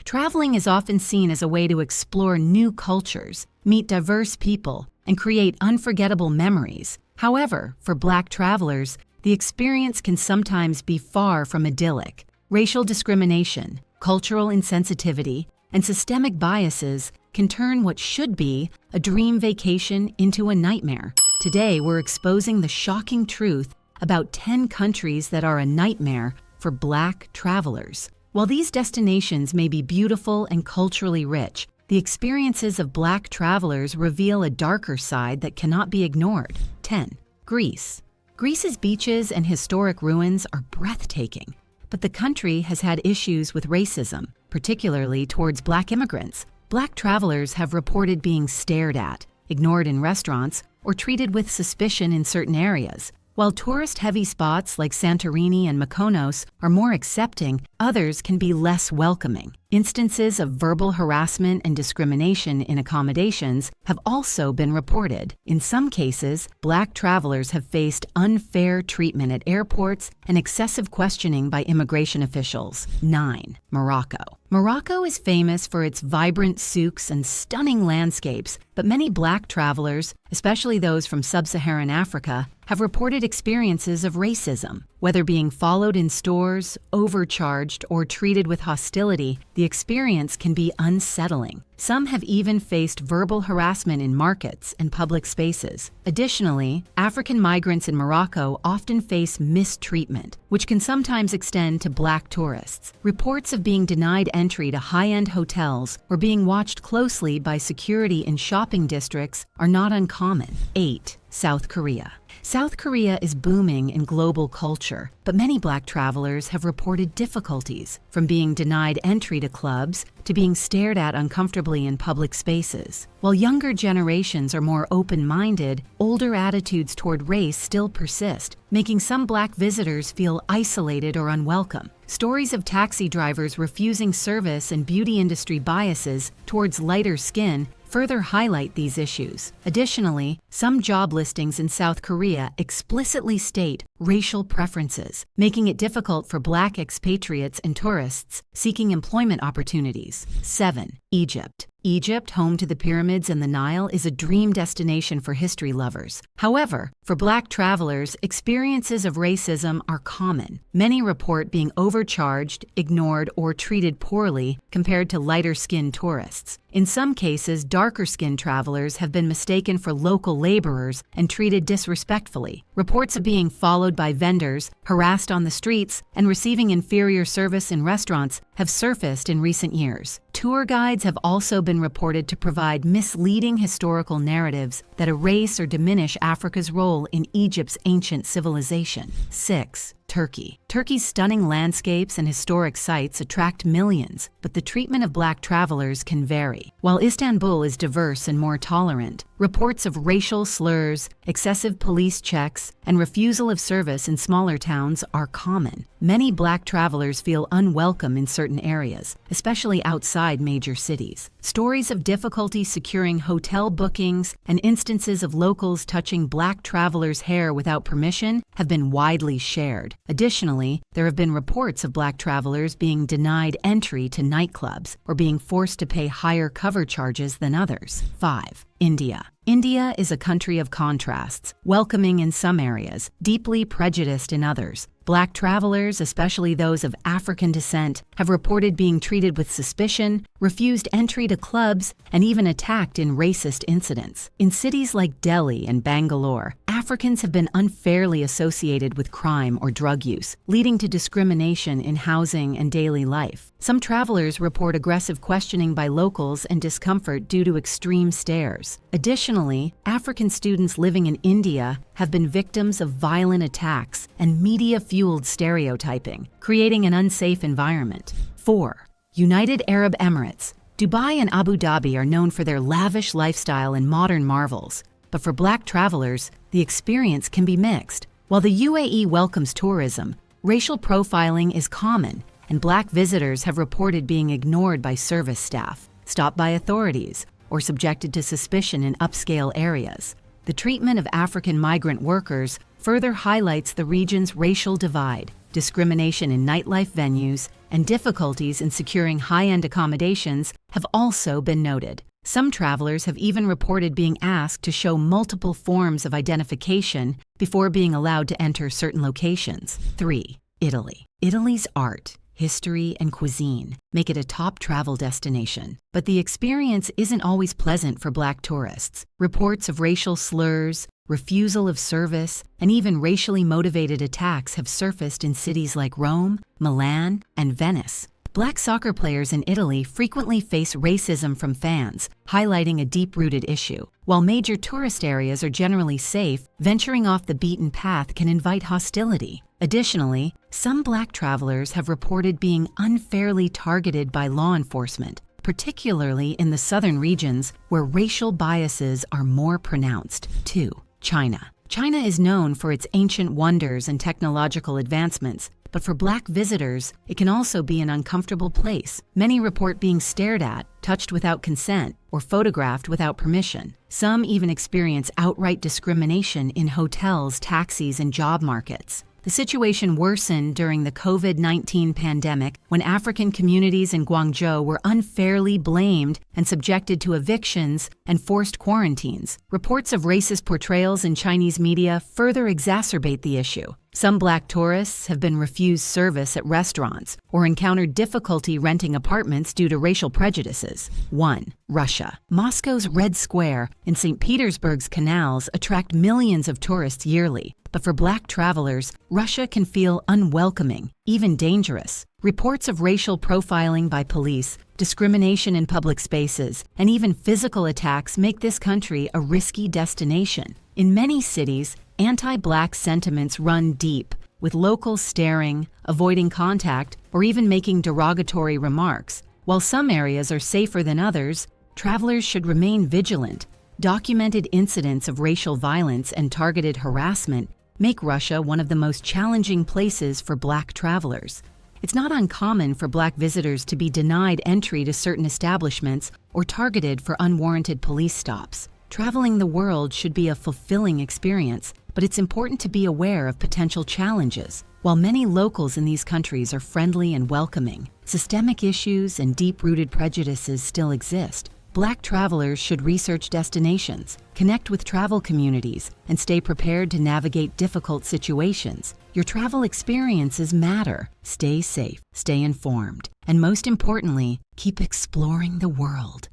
Traveling is often seen as a way to explore new cultures, meet diverse people, and create unforgettable memories. However, for Black travelers, the experience can sometimes be far from idyllic. Racial discrimination, cultural insensitivity, and systemic biases can turn what should be a dream vacation into a nightmare. Today, we're exposing the shocking truth about 10 countries that are a nightmare for Black travelers. While these destinations may be beautiful and culturally rich, the experiences of Black travelers reveal a darker side that cannot be ignored. 10. Greece. Greece's beaches and historic ruins are breathtaking, but the country has had issues with racism, particularly towards Black immigrants. Black travelers have reported being stared at, ignored in restaurants, or treated with suspicion in certain areas. While tourist-heavy spots like Santorini and Mykonos are more accepting, others can be less welcoming. Instances of verbal harassment and discrimination in accommodations have also been reported. In some cases, Black travelers have faced unfair treatment at airports and excessive questioning by immigration officials. 9. Morocco. Morocco is famous for its vibrant souks and stunning landscapes, but many Black travelers, especially those from sub-Saharan Africa, have reported experiences of racism. Whether being followed in stores, overcharged, or treated with hostility, the experience can be unsettling. Some have even faced verbal harassment in markets and public spaces. Additionally, African migrants in Morocco often face mistreatment, which can sometimes extend to Black tourists. Reports of being denied entry to high-end hotels or being watched closely by security in shopping districts are not uncommon. 8. South Korea. South Korea is booming in global culture, but many Black travelers have reported difficulties, from being denied entry to clubs to being stared at uncomfortably in public spaces. While younger generations are more open-minded, older attitudes toward race still persist, making some Black visitors feel isolated or unwelcome. Stories of taxi drivers refusing service and beauty industry biases towards lighter skin further highlight these issues. Additionally, some job listings in South Korea explicitly state racial preferences, making it difficult for Black expatriates and tourists seeking employment opportunities. 7. Egypt. Egypt, home to the pyramids and the Nile, is a dream destination for history lovers. However, for Black travelers, experiences of racism are common. Many report being overcharged, ignored, or treated poorly compared to lighter-skinned tourists. In some cases, darker-skinned travelers have been mistaken for local laborers and treated disrespectfully. Reports of being followed by vendors, harassed on the streets, and receiving inferior service in restaurants have surfaced in recent years. Tour guides have also been reported to provide misleading historical narratives that erase or diminish Africa's role in Egypt's ancient civilization. 6. Turkey. Turkey's stunning landscapes and historic sites attract millions, but the treatment of Black travelers can vary. While Istanbul is diverse and more tolerant, reports of racial slurs, excessive police checks, and refusal of service in smaller towns are common. Many Black travelers feel unwelcome in certain areas, especially outside major cities. Stories of difficulty securing hotel bookings and instances of locals touching Black travelers' hair without permission have been widely shared. Additionally, there have been reports of Black travelers being denied entry to nightclubs or being forced to pay higher cover charges than others. 5. India. India is a country of contrasts, welcoming in some areas, deeply prejudiced in others. Black travelers, especially those of African descent, have reported being treated with suspicion, refused entry to clubs, and even attacked in racist incidents. In cities like Delhi and Bangalore, Africans have been unfairly associated with crime or drug use, leading to discrimination in housing and daily life. Some travelers report aggressive questioning by locals and discomfort due to extreme stares. Additionally, African students living in India have been victims of violent attacks and media-fueled stereotyping, creating an unsafe environment. 4. United Arab Emirates. Dubai and Abu Dhabi are known for their lavish lifestyle and modern marvels, but for Black travelers, the experience can be mixed. While the UAE welcomes tourism, racial profiling is common, and Black visitors have reported being ignored by service staff, stopped by authorities, or subjected to suspicion in upscale areas. The treatment of African migrant workers further highlights the region's racial divide, discrimination in nightlife venues, and difficulties in securing high-end accommodations have also been noted. Some travelers have even reported being asked to show multiple forms of identification before being allowed to enter certain locations. 3. Italy. Italy's art, history, and cuisine make it a top travel destination. But the experience isn't always pleasant for Black tourists. Reports of racial slurs, refusal of service, and even racially motivated attacks have surfaced in cities like Rome, Milan, and Venice. Black soccer players in Italy frequently face racism from fans, highlighting a deep-rooted issue. While major tourist areas are generally safe, venturing off the beaten path can invite hostility. Additionally, some Black travelers have reported being unfairly targeted by law enforcement, particularly in the southern regions where racial biases are more pronounced. 2. China. China is known for its ancient wonders and technological advancements, but for Black visitors, it can also be an uncomfortable place. Many report being stared at, touched without consent, or photographed without permission. Some even experience outright discrimination in hotels, taxis, and job markets. The situation worsened during the COVID-19 pandemic when African communities in Guangzhou were unfairly blamed and subjected to evictions and forced quarantines. Reports of racist portrayals in Chinese media further exacerbate the issue. Some Black tourists have been refused service at restaurants or encountered difficulty renting apartments due to racial prejudices. 1. Russia. Moscow's Red Square and St. Petersburg's canals attract millions of tourists yearly. But for Black travelers, Russia can feel unwelcoming, even dangerous. Reports of racial profiling by police, discrimination in public spaces, and even physical attacks make this country a risky destination. In many cities, anti-Black sentiments run deep, with locals staring, avoiding contact, or even making derogatory remarks. While some areas are safer than others, travelers should remain vigilant. Documented incidents of racial violence and targeted harassment make Russia one of the most challenging places for Black travelers. It's not uncommon for Black visitors to be denied entry to certain establishments or targeted for unwarranted police stops. Traveling the world should be a fulfilling experience, but it's important to be aware of potential challenges. While many locals in these countries are friendly and welcoming, systemic issues and deep-rooted prejudices still exist. Black travelers should research destinations, connect with travel communities, and stay prepared to navigate difficult situations. Your travel experiences matter. Stay safe, stay informed, and most importantly, keep exploring the world.